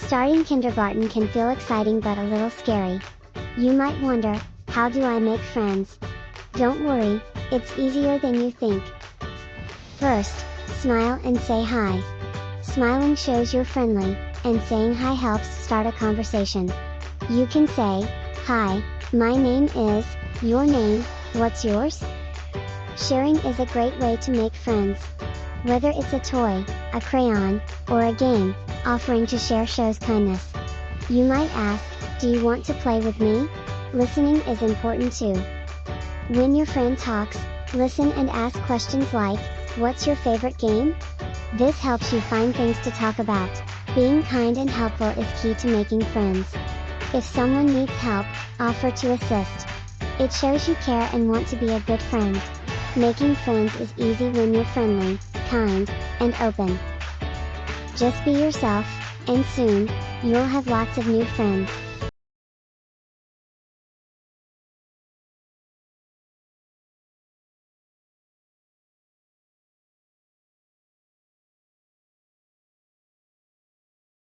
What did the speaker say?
Starting kindergarten can feel exciting but a little scary. You might wonder, how do I make friends? Don't worry, it's easier than you think. First, smile and say hi. Smiling shows you're friendly, and saying hi helps start a conversation. You can say, "Hi, my name is," your name, what's yours? Sharing is a great way to make friends. Whether it's a toy, a crayon, or a game, offering to share shows kindness. You might ask, "Do you want to play with me?" Listening is important too. When your friend talks, listen and ask questions like, "What's your favorite game?" This helps you find things to talk about. Being kind and helpful is key to making friends. If someone needs help, offer to assist. It shows you care and want to be a good friend. Making friends is easy when you're friendly, kind, and open. Just be yourself, and soon, you'll have lots of new friends.